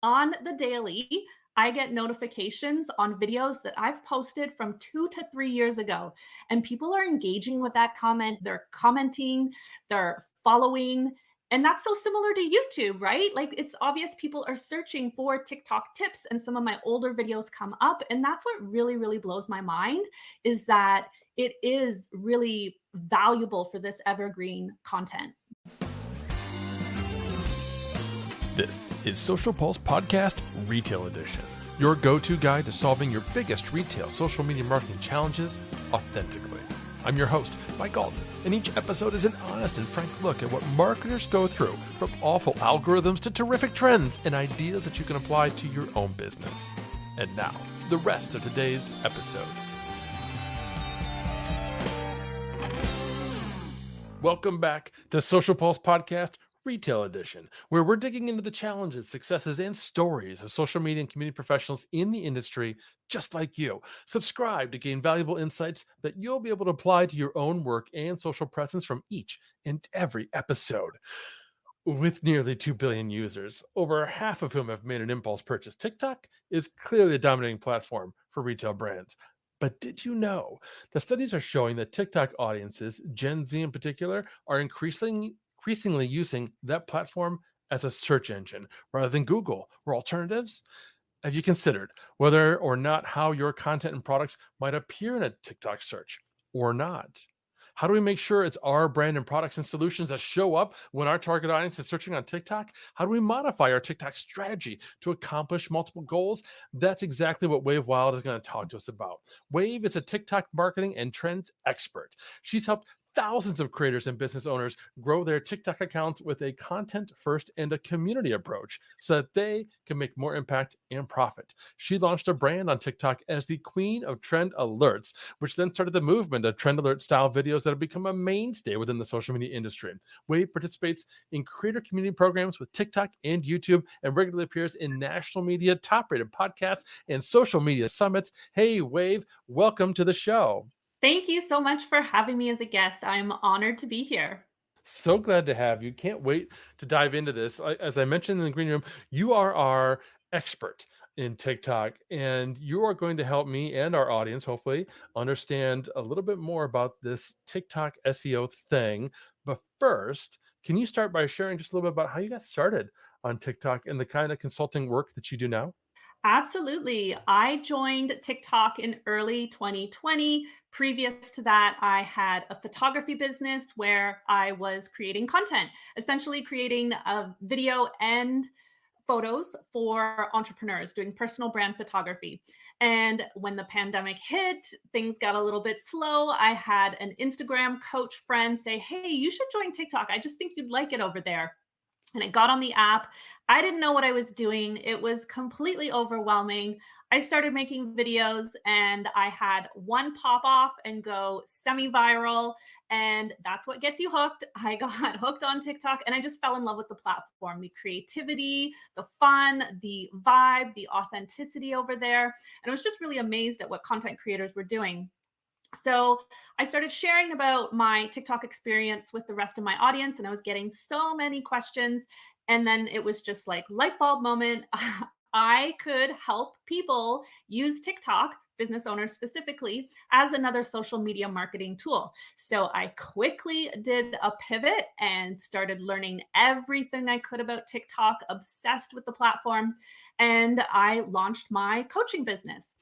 On the daily, I get notifications on videos that I've posted from 2 to 3 years ago. And people are engaging with that comment. They're commenting, they're following. And that's so similar to YouTube, right? Like it's obvious people are searching for TikTok tips, and some of my older videos come up. And that's what really, really blows my mind is that it is really valuable for this evergreen content. This is Social Pulse Podcast Retail Edition, your go-to guide to solving your biggest retail social media marketing challenges authentically. I'm your host, Mike Allton, and each episode is an honest and frank look at what marketers go through, from awful algorithms to terrific trends and ideas that you can apply to your own business. And now, the rest of today's episode. Welcome back to Social Pulse Podcast Retail Edition, where we're digging into the challenges, successes, and stories of social media and community professionals in the industry just like you. Subscribe to gain valuable insights that you'll be able to apply to your own work and social presence from each and every episode. With nearly 2 billion users, over half of whom have made an impulse purchase, TikTok is clearly a dominating platform for retail brands. But did you know the studies are showing that TikTok audiences, Gen Z in particular, are increasingly using that platform as a search engine rather than Google or alternatives? Have you considered whether or not how your content and products might appear in a TikTok search or not? How do we make sure it's our brand and products and solutions that show up when our target audience is searching on TikTok? How do we modify our TikTok strategy to accomplish multiple goals? That's exactly what Wave Wyld is going to talk to us about. Wave is a TikTok marketing and trends expert. She's helped thousands of creators and business owners grow their TikTok accounts with a content first and a community approach so that they can make more impact and profit. She launched a brand on TikTok as the queen of trend alerts, which then started the movement of trend alert style videos that have become a mainstay within the social media industry. Wave participates in creator community programs with TikTok and YouTube and regularly appears in national media, top rated podcasts, and social media summits. Hey, Wave, welcome to the show. Thank you so much for having me as a guest. I'm honored to be here. So glad to have you. Can't wait to dive into this. As I mentioned in the green room, you are our expert in TikTok, and you are going to help me and our audience, hopefully, understand a little bit more about this TikTok SEO thing. But first, can you start by sharing just a little bit about how you got started on TikTok and the kind of consulting work that you do now? Absolutely. I joined TikTok in early 2020. Previous to that, I had a photography business where I was creating content, essentially creating a video and photos for entrepreneurs, doing personal brand photography. And when the pandemic hit, things got a little bit slow. I had an Instagram coach friend say, "Hey, you should join TikTok. I just think you'd like it over there." And I got on the app. I didn't know what I was doing. It was completely overwhelming. I started making videos and I had one pop off and go semi viral. And that's what gets you hooked. I got hooked on TikTok and I just fell in love with the platform, the creativity, the fun, the vibe, the authenticity over there. And I was just really amazed at what content creators were doing. So I started sharing about my TikTok experience with the rest of my audience, and I was getting so many questions. And then it was just like light bulb moment. I could help people use TikTok, business owners specifically, as another social media marketing tool. So I quickly did a pivot and started learning everything I could about TikTok, obsessed with the platform, and I launched my coaching business.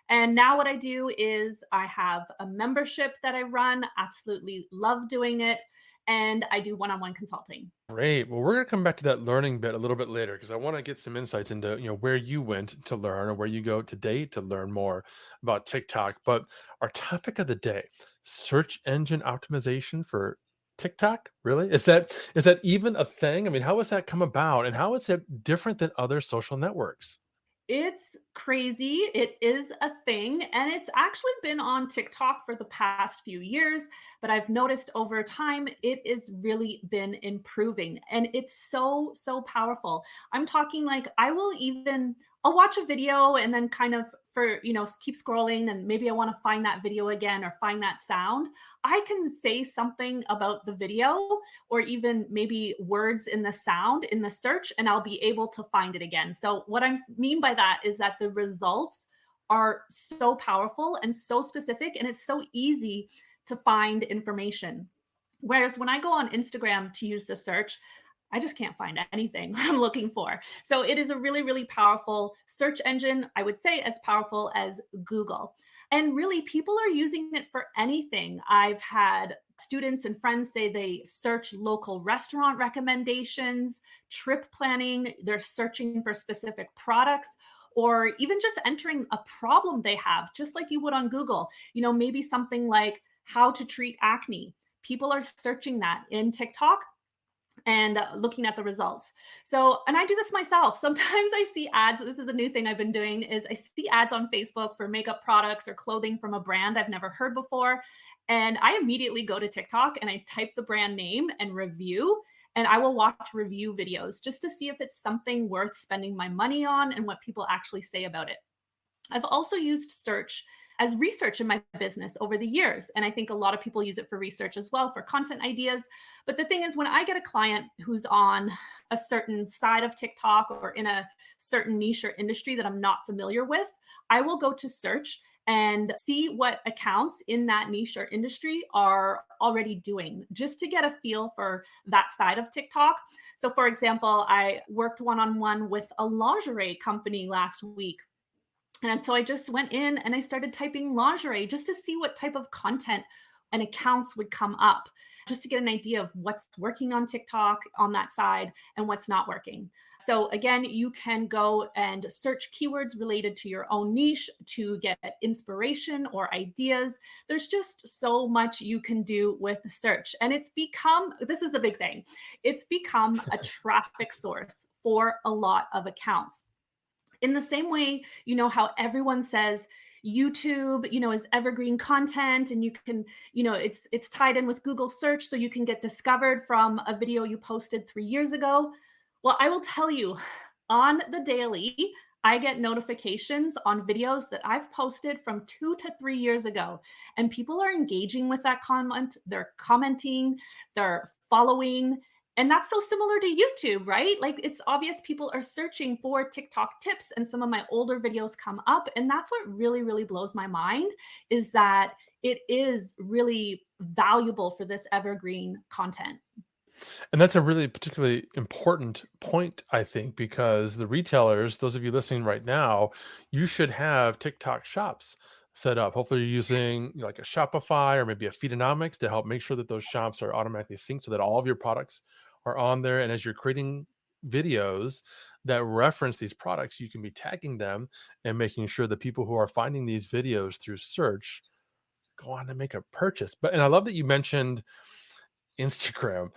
And now what I do is I have a membership that I run, absolutely love doing it, and I do one-on-one consulting. Great. Well, we're going to come back to that learning bit a little bit later because I want to get some insights into, where you went to learn or where you go today to learn more about TikTok. But our topic of the day, search engine optimization for TikTok, really? Is that even a thing? I mean, how has that come about and how is it different than other social networks? It's crazy. It is a thing. And it's actually been on TikTok for the past few years. But I've noticed over time, it has really been improving. And it's so powerful. I'm talking like I'll watch a video and then kind of for, keep scrolling and maybe I want to find that video again or find that sound, I can say something about the video or even maybe words in the sound in the search, and I'll be able to find it again. So, what I mean by that is that the results are so powerful and so specific, and it's so easy to find information. Whereas when I go on Instagram to use the search, I just can't find anything I'm looking for. So it is a really, really powerful search engine. I would say as powerful as Google. And really, people are using it for anything. I've had students and friends say they search local restaurant recommendations, trip planning, they're searching for specific products, or even just entering a problem they have, just like you would on Google. Maybe something like how to treat acne. People are searching that in TikTok and looking at the results. So, and I do this myself. Sometimes I see ads. This is a new thing I've been doing is I see ads on Facebook for makeup products or clothing from a brand I've never heard before. And I immediately go to TikTok and I type the brand name and review, and I will watch review videos just to see if it's something worth spending my money on and what people actually say about it. I've also used search as research in my business over the years. And I think a lot of people use it for research as well, for content ideas. But the thing is, when I get a client who's on a certain side of TikTok or in a certain niche or industry that I'm not familiar with, I will go to search and see what accounts in that niche or industry are already doing, just to get a feel for that side of TikTok. So, for example, I worked one-on-one with a lingerie company last week. And so I just went in and I started typing lingerie just to see what type of content and accounts would come up, just to get an idea of what's working on TikTok on that side and what's not working. So again, you can go and search keywords related to your own niche to get inspiration or ideas. There's just so much you can do with search. And this is the big thing, it's become a traffic source for a lot of accounts. In the same way, how everyone says YouTube, is evergreen content, and you can, it's tied in with Google search so you can get discovered from a video you posted 3 years ago. Well, I will tell you, on the daily, I get notifications on videos that I've posted from 2 to 3 years ago, and people are engaging with that comment. They're commenting, they're following. And that's so similar to YouTube, right? Like, it's obvious people are searching for TikTok tips, and some of my older videos come up. And that's what really, really blows my mind, is that it is really valuable for this evergreen content. And that's a really particularly important point, I think, because the retailers, those of you listening right now, you should have TikTok shops set up. Hopefully, you're using like a Shopify or maybe a Feedonomics to help make sure that those shops are automatically synced so that all of your products are on there. And as you're creating videos that reference these products, you can be tagging them and making sure that people who are finding these videos through search go on to make a purchase. And I love that you mentioned Instagram,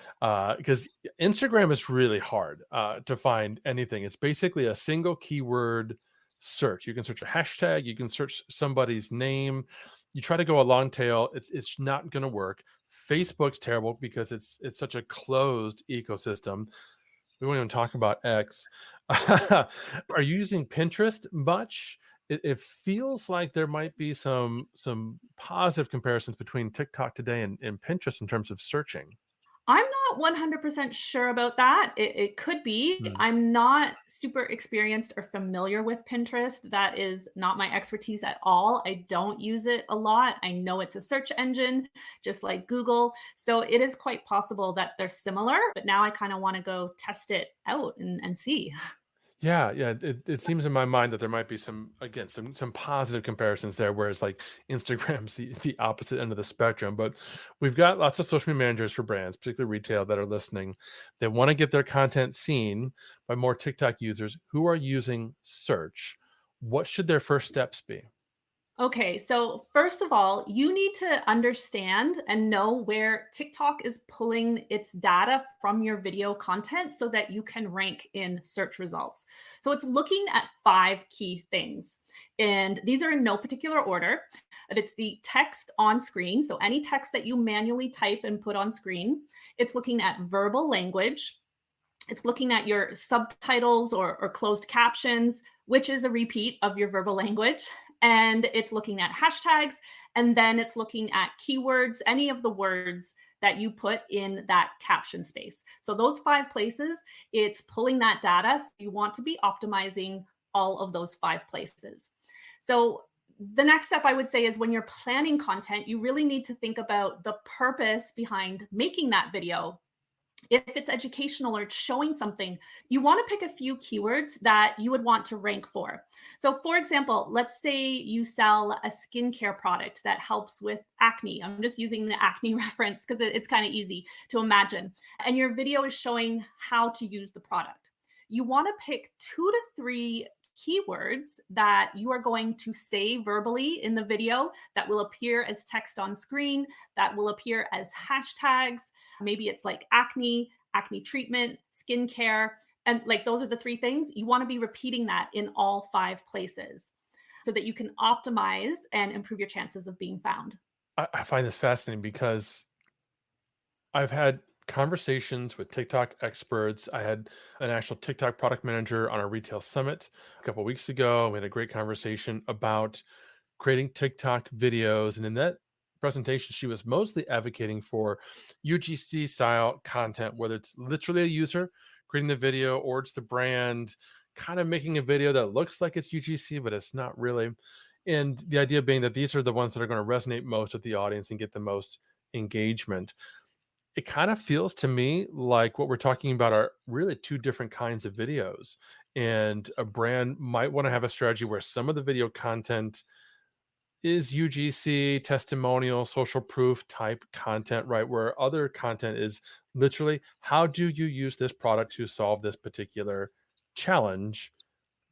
because Instagram is really hard to find anything. It's basically a single keyword search. You can search a hashtag, you can search somebody's name. You try to go a long tail, it's not going to work. Facebook's terrible because it's such a closed ecosystem. We won't even talk about X. Are you using Pinterest much? It feels like there might be some positive comparisons between TikTok today and Pinterest in terms of searching. I'm not 100% sure about that. It could be. Hmm. I'm not super experienced or familiar with Pinterest. That is not my expertise at all. I don't use it a lot. I know it's a search engine, just like Google. So it is quite possible that they're similar, but now I kind of want to go test it out and see. Yeah, yeah. It seems in my mind that there might be some positive comparisons there, whereas like Instagram's the opposite end of the spectrum. But we've got lots of social media managers for brands, particularly retail, that are listening. They want to get their content seen by more TikTok users who are using search. What should their first steps be? Okay, so first of all, you need to understand and know where TikTok is pulling its data from your video content so that you can rank in search results. So it's looking at 5 key things. And these are in no particular order, but it's the text on screen. So any text that you manually type and put on screen. It's looking at verbal language. It's looking at your subtitles or closed captions, which is a repeat of your verbal language. and it's looking at hashtags, and then it's looking at keywords, any of the words that you put in that caption space. So those 5 places, it's pulling that data. So you want to be optimizing all of those 5 places. So the next step I would say is when you're planning content, you really need to think about the purpose behind making that video. If it's educational or it's showing something, you want to pick a few keywords that you would want to rank for. So, for example, let's say you sell a skincare product that helps with acne. I'm just using the acne reference because it's kind of easy to imagine. And your video is showing how to use the product. You want to pick 2 to 3 keywords that you are going to say verbally in the video that will appear as text on screen, that will appear as hashtags. Maybe it's like acne, acne treatment, skincare. And like those are the 3 things. You want to be repeating that in all 5 places so that you can optimize and improve your chances of being found. I find this fascinating because I've had conversations with TikTok experts. I had an actual TikTok product manager on a retail summit a couple weeks ago. We had a great conversation about creating TikTok videos. And in that presentation, she was mostly advocating for UGC style content, whether it's literally a user creating the video or it's the brand kind of making a video that looks like it's UGC, but it's not really. And the idea being that these are the ones that are going to resonate most with the audience and get the most engagement. It kind of feels to me like what we're talking about are really 2 different kinds of videos. And a brand might want to have a strategy where some of the video content is UGC, testimonial, social proof type content, right? Where other content is literally, how do you use this product to solve this particular challenge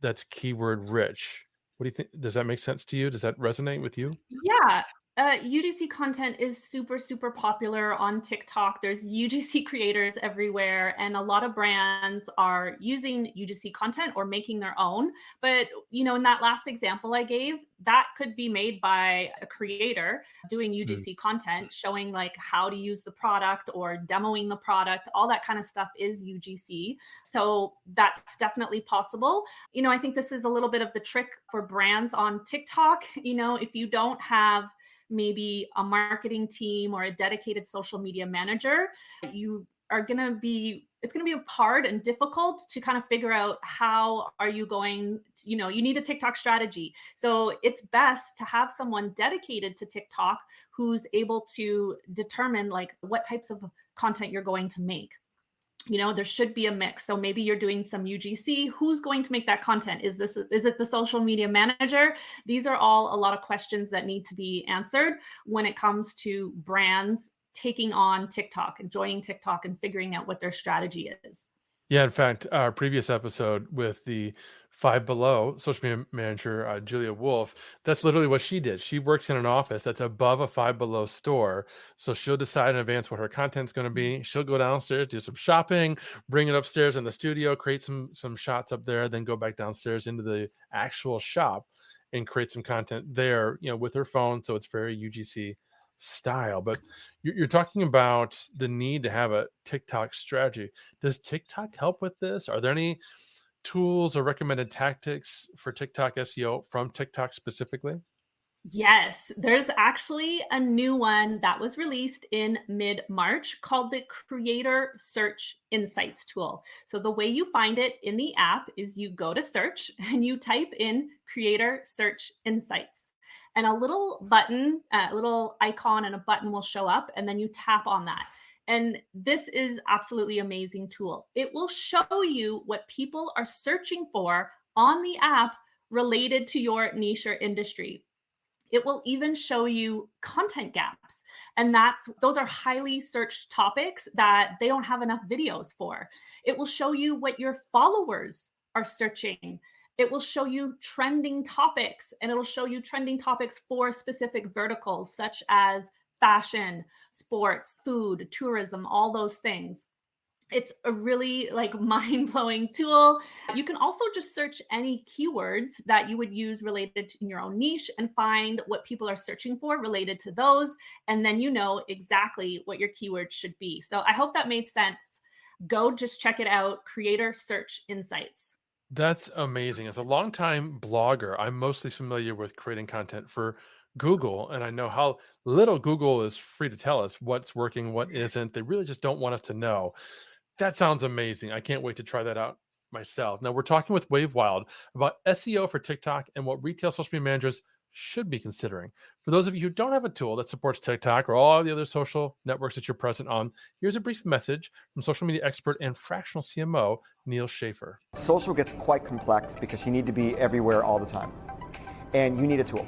that's keyword rich? What do you think? Does that make sense to you? Does that resonate with you? Yeah. UGC content is super, super popular on TikTok. There's UGC creators everywhere, and a lot of brands are using UGC content or making their own. But, in that last example I gave, that could be made by a creator doing Mm. UGC content, showing like how to use the product or demoing the product. All that kind of stuff is UGC. So that's definitely possible. I think this is a little bit of the trick for brands on TikTok. If you don't have maybe a marketing team or a dedicated social media manager, you are going to be it's going to be hard and difficult to kind of figure out how are you going to, you need a TikTok strategy. So it's best to have someone dedicated to TikTok who's able to determine like what types of content you're going to make. There should be a mix. So maybe you're doing some UGC. Who's going to make that content? Is it the social media manager? These are all a lot of questions that need to be answered when it comes to brands taking on TikTok and joining TikTok and figuring out what their strategy is. Yeah, in fact, our previous episode with the Five Below social media manager, Julia Wolf, that's literally what she did. She works in an office that's above a Five Below store. So she'll decide in advance what her content's going to be. She'll go downstairs, do some shopping, bring it upstairs in the studio, create some shots up there, then go back downstairs into the actual shop and create some content there, with her phone. So it's very UGC style. But you're talking about the need to have a TikTok strategy. Does TikTok help with this? Are there any tools or recommended tactics for TikTok SEO from TikTok specifically? Yes, there's actually a new one that was released in mid-March called the Creator Search Insights tool. So the way you find it in the app is you go to search and you type in Creator Search Insights. And a little button, a little icon and a button will show up, and then you tap on that. And this is absolutely amazing tool. It will show you what people are searching for on the app related to your niche or industry. It will even show you content gaps. And those are highly searched topics that they don't have enough videos for. It will show you what your followers are searching. It will show you trending topics, and it'll show you trending topics for specific verticals such as fashion, sports, food, tourism, all those things. It's a really like mind-blowing tool. You can also just search any keywords that you would use related to your own niche and find what people are searching for related to those. And then you know exactly what your keywords should be. So I hope that made sense. Go just check it out. Creator Search Insights. That's amazing. As a longtime blogger, I'm mostly familiar with creating content for Google, and I know how little Google is free to tell us what's working, what isn't. They really just don't want us to know. That sounds amazing. I can't wait to try that out myself. Now, we're talking with Wave Wyld about SEO for TikTok and what retail social media managers should be considering. For those of you who don't have a tool that supports TikTok or all the other social networks that you're present on, here's a brief message from social media expert and fractional CMO Neil Schaefer. Social gets quite complex because you need to be everywhere all the time, and you need a tool.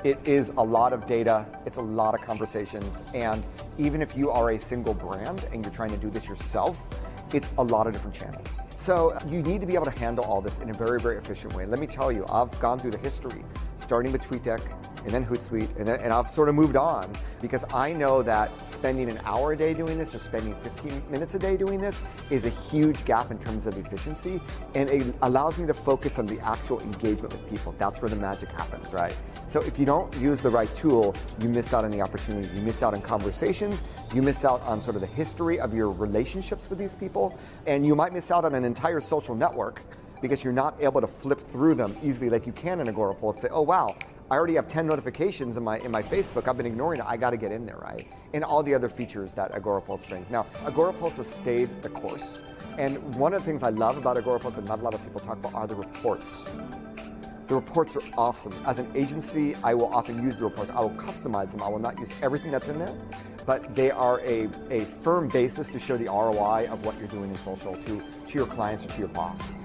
It is a lot of data, it's a lot of conversations, and even if you are a single brand and you're trying to do this yourself, it's a lot of different channels. So you need to be able to handle all this in a very, very efficient way. Let me tell you, I've gone through the history, starting with TweetDeck and then Hootsuite, and I've sort of moved on because I know that spending an hour a day doing this or spending 15 minutes a day doing this is a huge gap in terms of efficiency, and it allows me to focus on the actual engagement with people. That's where the magic happens, right? So if you don't use the right tool, you miss out on the opportunity. You miss out on conversations. You miss out on sort of the history of your relationships with these people. And you might miss out on an entire social network because you're not able to flip through them easily like you can in Agorapulse. Say, oh, wow, I already have 10 notifications in my Facebook. I've been ignoring it. I got to get in there, right? And all the other features that Agorapulse brings. Now, Agorapulse has stayed the course. And one of the things I love about Agorapulse that not a lot of people talk about are the reports. The reports are awesome. As an agency, I will often use the reports. I will customize them. I will not use everything that's in there, but they are a firm basis to show the ROI of what you're doing in social to your clients or to your boss.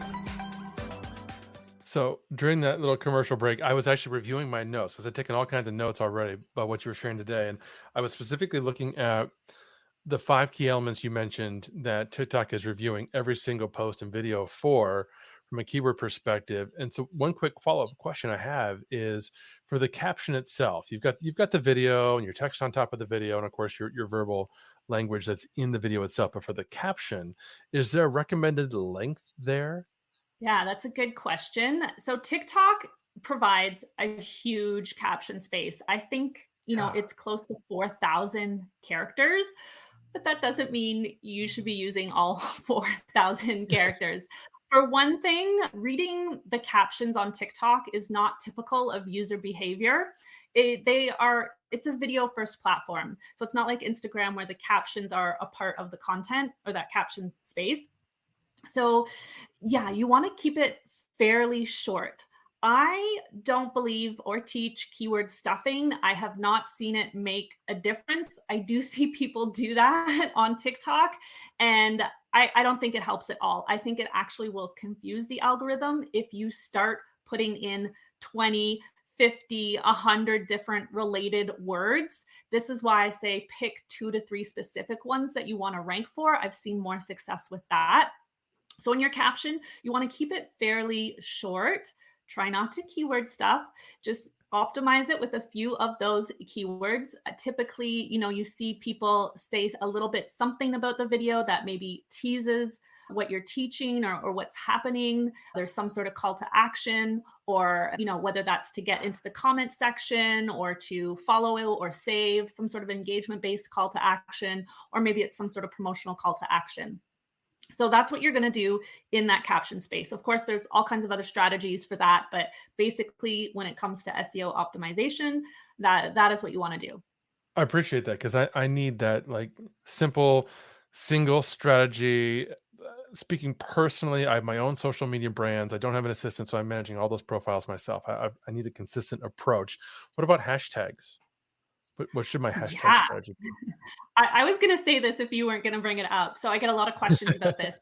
So during that little commercial break, I was actually reviewing my notes because I've taken all kinds of notes already about what you were sharing today. And I was specifically looking at the 5 key elements you mentioned that TikTok is reviewing every single post and video for from a keyword perspective. And so one quick follow-up question I have is for the caption itself. You've got the video and your text on top of the video, and of course your verbal language that's in the video itself. But for the caption, is there a recommended length there? Yeah, that's a good question. So TikTok provides a huge caption space. I think, Yeah. it's close to 4,000 characters, but that doesn't mean you should be using all 4,000 characters. For one thing, reading the captions on TikTok is not typical of user behavior. It's a video first platform. So it's not like Instagram where the captions are a part of the content or that caption space. So, yeah, you want to keep it fairly short. I don't believe or teach keyword stuffing. I have not seen it make a difference. I do see people do that on TikTok, and I don't think it helps at all. I think it actually will confuse the algorithm if you start putting in 20, 50, 100 different related words. This is why I say pick 2 to 3 specific ones that you want to rank for. I've seen more success with that. So in your caption, you want to keep it fairly short. Try not to keyword stuff. Just optimize it with a few of those keywords. Typically, you see people say a little bit something about the video that maybe teases what you're teaching or what's happening. There's some sort of call to action, or whether that's to get into the comment section or to follow or save, some sort of engagement based call to action, or maybe it's some sort of promotional call to action. So that's what you're going to do in that caption space. Of course, there's all kinds of other strategies for that, but basically when it comes to SEO optimization, that is what you want to do. I appreciate that because I need that like simple single strategy. Speaking personally, I have my own social media brands. I don't have an assistant, so I'm managing all those profiles myself. I need a consistent approach. What about hashtags? What should my hashtag Yeah, strategy be? I was going to say this if you weren't going to bring it up. So I get a lot of questions about this.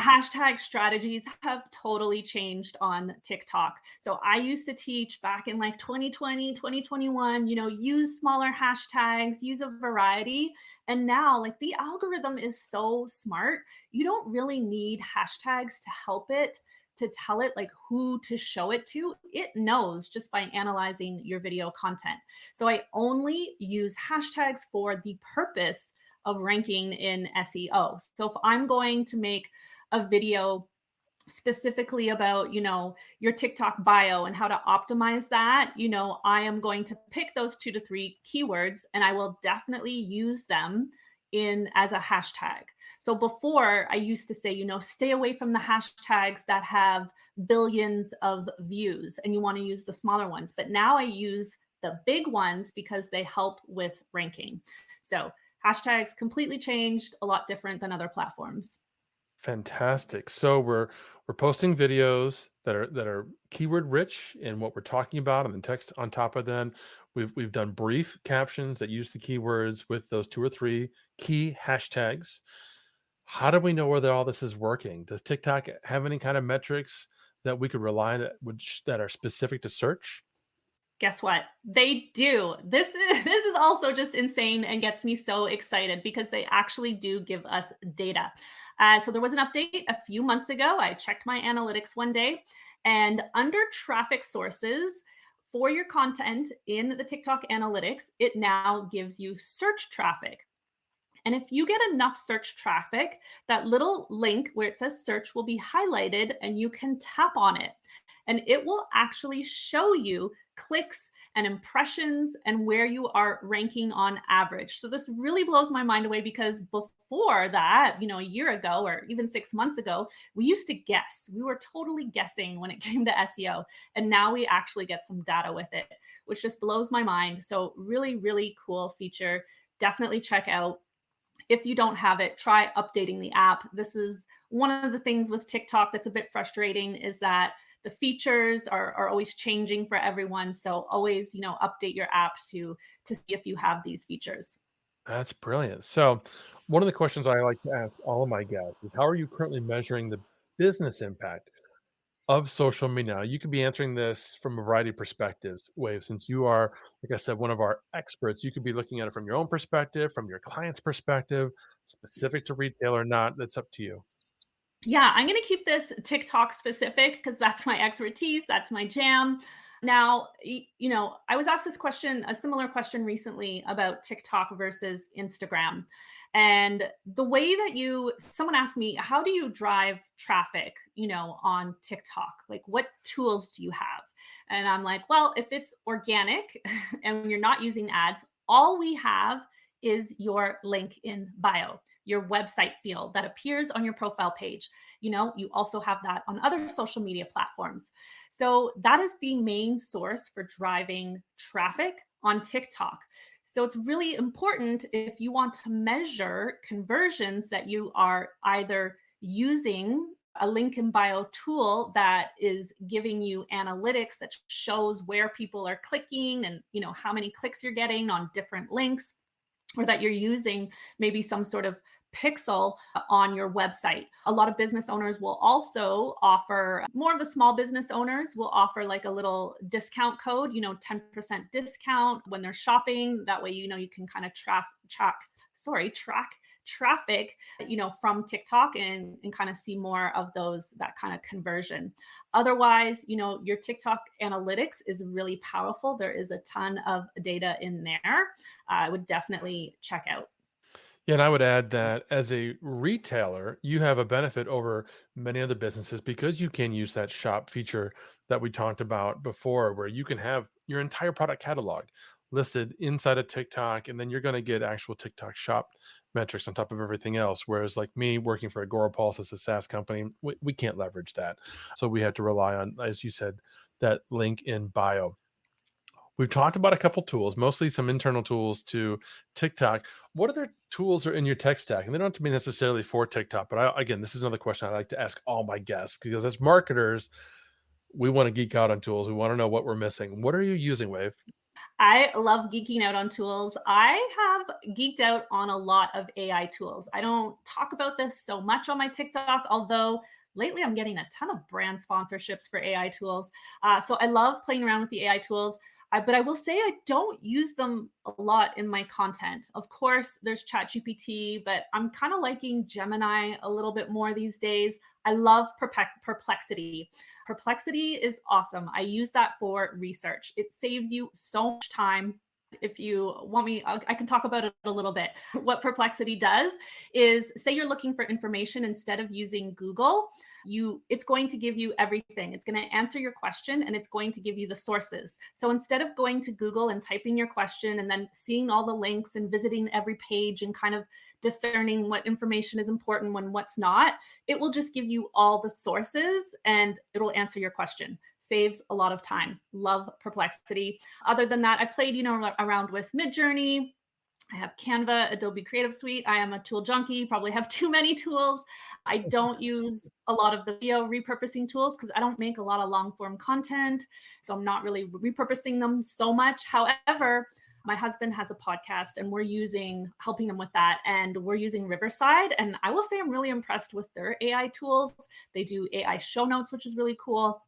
Hashtag strategies have totally changed on TikTok. So I used to teach back in like 2020, 2021, use smaller hashtags, use a variety. And now, like, the algorithm is so smart. You don't really need hashtags to help it, to tell it like who to show it to. It knows just by analyzing your video content. So I only use hashtags for the purpose of ranking in SEO. So if I'm going to make a video specifically about, your TikTok bio and how to optimize that, I am going to pick those 2 to 3 keywords and I will definitely use them in as a hashtag. So before I used to say, stay away from the hashtags that have billions of views and you want to use the smaller ones. But now I use the big ones because they help with ranking. So hashtags completely changed, a lot different than other platforms. Fantastic. So we're posting videos that are keyword rich in what we're talking about, and then text on top of them. We've done brief captions that use the keywords with those two or three key hashtags. How do we know whether all this is working? Does TikTok have any kind of metrics that we could rely on that are specific to search? Guess what? They do. This is also just insane and gets me so excited because they actually do give us data. So there was an update a few months ago. I checked my analytics one day, and under traffic sources for your content in the TikTok analytics, it now gives you search traffic. And if you get enough search traffic, that little link where it says search will be highlighted and you can tap on it. And it will actually show you clicks and impressions and where you are ranking on average. So this really blows my mind away because before that, a year ago or even 6 months ago, we used to guess. We were totally guessing when it came to SEO. And now we actually get some data with it, which just blows my mind. So really, really cool feature. Definitely check out. If you don't have it, try updating the app. This is one of the things with TikTok that's a bit frustrating is that the features are always changing for everyone. So always, update your app to see if you have these features. That's brilliant. So, one of the questions I like to ask all of my guests is how are you currently measuring the business impact of social media? Now, you could be answering this from a variety of perspectives, Wave, since you are, like I said, one of our experts. You could be looking at it from your own perspective, from your client's perspective, specific to retail or not. That's up to you. Yeah, I'm going to keep this TikTok specific because that's my expertise, that's my jam. Now, I was asked this question, a similar question recently about TikTok versus Instagram. And the way that someone asked me, how do you drive traffic, on TikTok? Like, what tools do you have? And I'm like, well, if it's organic and you're not using ads, all we have is your link in bio, your website field that appears on your profile page. You also have that on other social media platforms. So that is the main source for driving traffic on TikTok. So it's really important if you want to measure conversions that you are either using a link in bio tool that is giving you analytics that shows where people are clicking and how many clicks you're getting on different links, or that you're using maybe some sort of pixel on your website. A lot of business owners will also offer, more of the small business owners will offer like a little discount code, 10% discount when they're shopping. That way, you can kind of track traffic, from TikTok and kind of see more of that kind of conversion. Otherwise, your TikTok analytics is really powerful. There is a ton of data in there. I would definitely check out. Yeah, and I would add that as a retailer, you have a benefit over many other businesses because you can use that shop feature that we talked about before, where you can have your entire product catalog listed inside of TikTok, and then you're going to get actual TikTok shop metrics on top of everything else. Whereas, like me working for Agorapulse as a SaaS company, we can't leverage that. So we have to rely on, as you said, that link in bio. We've talked about a couple tools, mostly some internal tools to TikTok. What other tools are in your tech stack? And they don't have to be necessarily for TikTok, but again, this is another question I like to ask all my guests because as marketers, we want to geek out on tools. We want to know what we're missing. What are you using, Wave? I love geeking out on tools. I have geeked out on a lot of AI tools. I don't talk about this so much on my TikTok, although lately I'm getting a ton of brand sponsorships for AI tools. So I love playing around with the AI tools. But I will say I don't use them a lot in my content. Of course, there's ChatGPT, but I'm kind of liking Gemini a little bit more these days. I love Perplexity. Perplexity is awesome. I use that for research. It saves you so much time. if you want me, I can talk about it a little bit. What Perplexity does is, say you're looking for information, instead of using Google, it's going to give you everything. It's going to answer your question and it's going to give you the sources. So instead of going to Google and typing your question and then seeing all the links and visiting every page and kind of discerning what information is important when what's not, it will just give you all the sources and it'll answer your question. Saves a lot of time. Love Perplexity. Other than that, I've played, around with Midjourney. I have Canva, Adobe Creative Suite. I am a tool junkie, probably have too many tools. I don't use a lot of the video repurposing tools because I don't make a lot of long form content. So I'm not really repurposing them so much. However, my husband has a podcast and helping him with that. And we're using Riverside. And I will say I'm really impressed with their AI tools. They do AI show notes, which is really cool.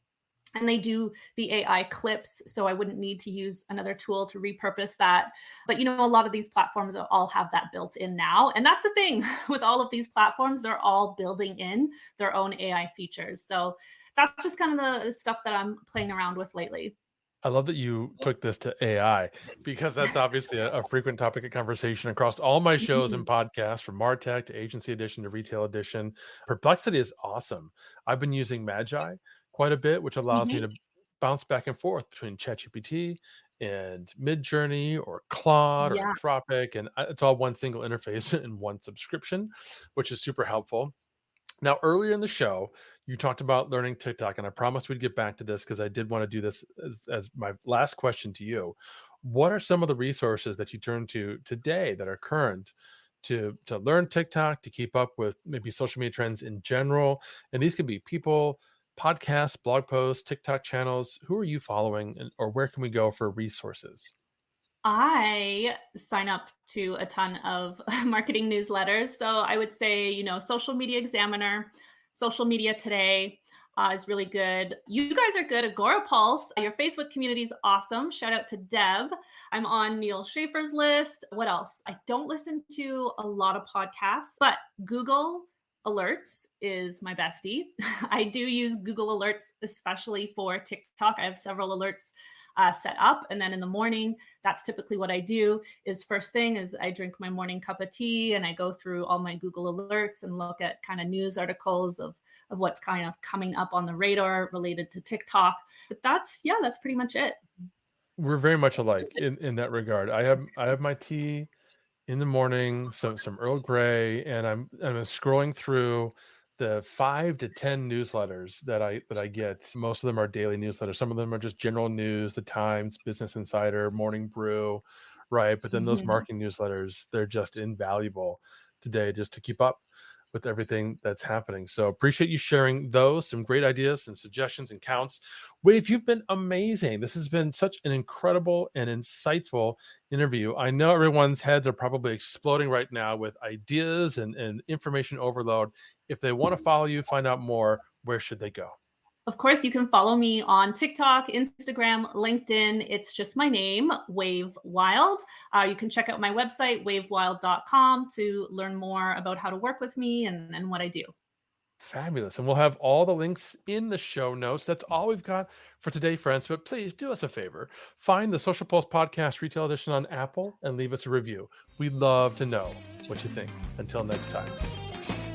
And they do the AI clips, so I wouldn't need to use another tool to repurpose that. But a lot of these platforms all have that built in now. And that's the thing with all of these platforms, they're all building in their own AI features. So that's just kind of the stuff that I'm playing around with lately. I love that you took this to AI because that's obviously a frequent topic of conversation across all my shows and podcasts, from MarTech to Agency Edition to Retail Edition. Perplexity is awesome. I've been using Magi quite a bit, which allows me to bounce back and forth between ChatGPT and Midjourney or Claude or Anthropic, and it's all one single interface and one subscription, which is super helpful. Now, earlier in the show, you talked about learning TikTok, and I promised we'd get back to this because I did want to do this as my last question to you. What are some of the resources that you turn to today that are current to learn TikTok, to keep up with maybe social media trends in general? And these could be people, podcasts, blog posts, TikTok channels. Who are you following, or where can we go for resources? I sign up to a ton of marketing newsletters. So I would say, Social Media Examiner, Social Media Today is really good. You guys are good. Agorapulse, your Facebook community is awesome. Shout out to Deb. I'm on Neil Schaefer's list. What else? I don't listen to a lot of podcasts, but Google Alerts is my bestie. I do use Google Alerts, especially for TikTok. I have several alerts set up. And then in the morning, that's typically what I do. Is first thing is I drink my morning cup of tea and I go through all my Google Alerts and look at kind of news articles of what's kind of coming up on the radar related to TikTok. But that's pretty much it. We're very much alike in that regard. I have my tea in the morning, some Earl Grey, and I'm scrolling through the 5 to 10 newsletters that I get. Most of them are daily newsletters. Some of them are just general news, the Times, Business Insider, Morning Brew, right? But then those marketing newsletters, they're just invaluable today just to keep up with everything that's happening. So appreciate you sharing those, some great ideas and suggestions and counts. Wave, you've been amazing. This has been such an incredible and insightful interview. I know everyone's heads are probably exploding right now with ideas and information overload. If they want to follow you, find out more, where should they go? Of course, you can follow me on TikTok, Instagram, LinkedIn. It's just my name, Wave Wyld. You can check out my website, wavewyld.com, to learn more about how to work with me and what I do. Fabulous. And we'll have all the links in the show notes. That's all we've got for today, friends. But please do us a favor. Find the Social Pulse Podcast Retail Edition on Apple and leave us a review. We'd love to know what you think. Until next time.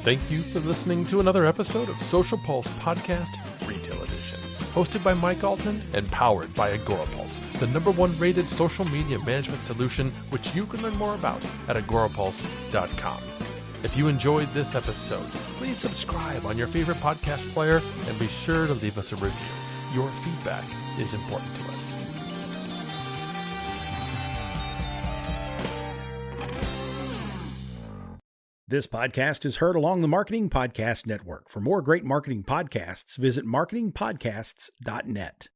Thank you for listening to another episode of Social Pulse Podcast Retail Edition, hosted by Mike Allton and powered by Agorapulse, the #1 rated social media management solution, which you can learn more about at agorapulse.com. If you enjoyed this episode, please subscribe on your favorite podcast player and be sure to leave us a review. Your feedback is important to us. This podcast is heard along the Marketing Podcast Network. For more great marketing podcasts, visit marketingpodcasts.net.